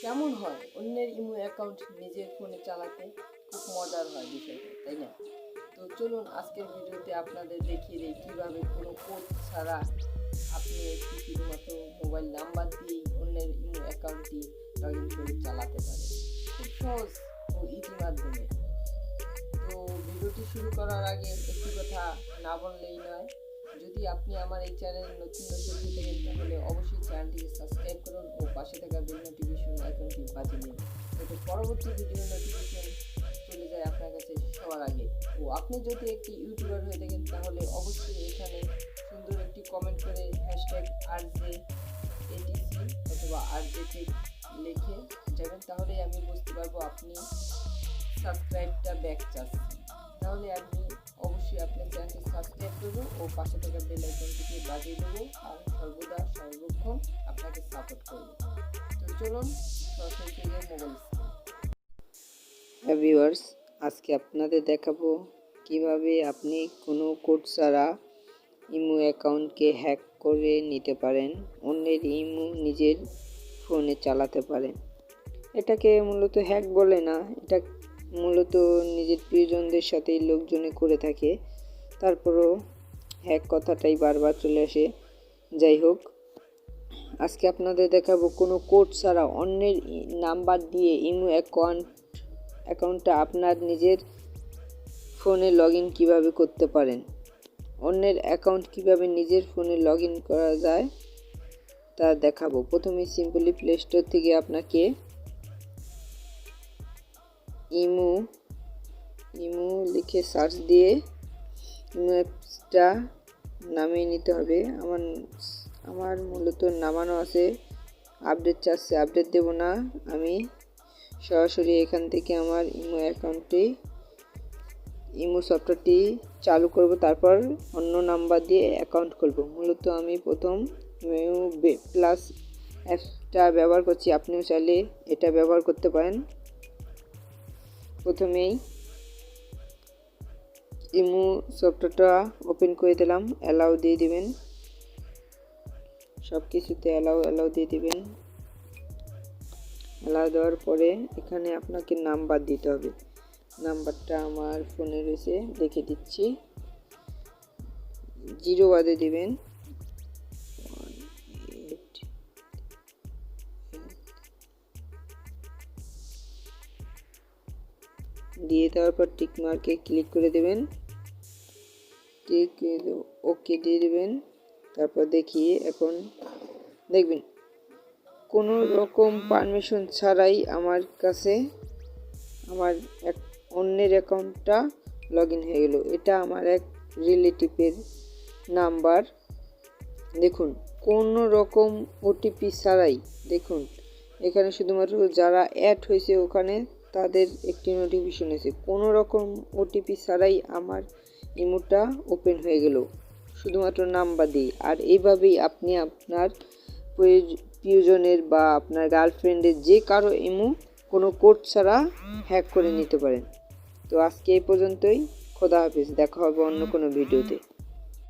কেমন হয় অন্যের ইমো অ্যাকাউন্ট নিজের ফোনে চালাতে? খুব মজার হয় বিষয়টা, তাই না? তো চলুন আজকের ভিডিওতে আপনাদের দেখিয়ে দিই কীভাবে কোনো কোড ছাড়া আপনি একটি শুধুমাত্র মোবাইল নাম্বার দিয়েই অন্যের ইমো অ্যাকাউন্টটি লগ ইন করে চালাতে পারেন, খুব সহজ ও ইজি মাধ্যমে। তো ভিডিওটি শুরু করার আগে একটি কথা না বললেই নয়, যদি আপনি আমার এই চ্যানেলে নতুন দর্শক হয়ে থাকেন তাহলে অবশ্যই চ্যানেলটিকে সাবস্ক্রাইব করুন ও পাশে থাকা বেল নোটিফিকেশন আইকনটি বাজিয়ে দিন, যাতে পরবর্তী ভিডিও নোটিফিকেশন চলে যায় আপনার কাছে সবার আগে। ও আপনি যদি একটি ইউটিউবার হয়ে থাকেন তাহলে অবশ্যই এখানে সুন্দর একটি কমেন্ট করে #RJ ATC অথবা RJ লিখে যাবেন, তাহলে আমি বুঝতে পারবো আপনি সাবস্ক্রাইবটা ব্যাক চাচ্ছেন। তাহলে আমি অবশ্যই আপনার চ্যানেলটি সাবস্ক্রাইব করবো ও পাশে থাকা বেল আইকনটিকে বাজিয়ে দেবো, আর সর্বদা সর্বক্ষণ আপনাকে সাপোর্ট করবো। তো চলুন সরাসরি চলে মোবাইল ভিউয়ার্স, আজকে আপনাদের দেখাবো কিভাবে আপনি কোনো কোড ছাড়া ইমো অ্যাকাউন্টকে হ্যাক করে নিতে পারেন, অন্যের ইমো নিজের ফোনে চালাতে পারেন। এটাকে মূলত হ্যাক বলে না, এটা মূলত নিজের প্রিয়জনদের সাথেই লোকজনে করে থাকে, তারপরও হ্যাক কথাটাই বারবার চলে আসে। যাই হোক, আজকে আপনাদের দেখাবো কোনো কোড ছাড়া অন্যের নাম্বার দিয়ে ইমো অ্যাকাউন্টটা আপনার নিজের ফোনে লগ ইন কীভাবে করতে পারেন, অন্যের অ্যাকাউন্ট কীভাবে নিজের ফোনে লগ ইন করা যায় তা দেখাবো। প্রথমে সিম্পলি প্লে স্টোর থেকে আপনাকে ইমো লিখে সার্চ দিয়ে ইমো অ্যাপসটা নামিয়ে নিতে হবে। আমার মূলত নামানো আছে, আপডেট চাচ্ছে, আপডেট দেব না, আমি সরাসরি এখান থেকে আমার ইমো সফটওয়্যারটি চালু করব, তারপর অন্য নাম্বার দিয়ে অ্যাকাউন্ট খুলব। মূলত আমি প্রথম প্লাস অ্যাপটা ব্যবহার করছি, আপনিও চাইলে এটা ব্যবহার করতে পারেন। প্রথমেই ইমো সফটওয়্যারটা ওপেন করে দিলাম, অ্যালাউ দিয়ে দিবেন, সব কিছুতে অ্যালাউ দিয়ে দিবেন। অ্যালাউ দেওয়ার পরে এখানে আপনাকে নাম্বার দিতে হবে। নাম্বারটা আমার ফোনে রয়েছে, দেখে দিচ্ছি, 0 বাদে দিবেন, দিয়ে দেওয়ার পর টিক মার্কে ক্লিক করে দেবেন, ওকে দিয়ে দেবেন। তারপর দেখিয়ে এখন দেখবেন কোনো রকম পারমিশন ছাড়াই আমার কাছে আমার অন্যের অ্যাকাউন্টটা লগ ইন হয়ে গেল। এটা আমার এক রিলেটিভের নাম্বার, দেখুন কোনো রকম ওটিপি ছাড়াই। দেখুন এখানে শুধুমাত্র যারা অ্যাড হয়েছে ওখানে তাদের একটি নোটিফিকেশন এসেছে, কোনো রকম ওটিপি ছাড়াই আমার ইমোটা ওপেন হয়ে গেল শুধুমাত্র নাম্বার দিয়ে। আর এইভাবেই আপনি আপনার প্রিয়জনের বা আপনার গার্লফ্রেন্ডের যে কারো ইমো কোনো কোড ছাড়া হ্যাক করে নিতে পারেন। তো আজকে এই পর্যন্তই, খোদা হাফেজ, দেখা হবে অন্য কোনো ভিডিওতে।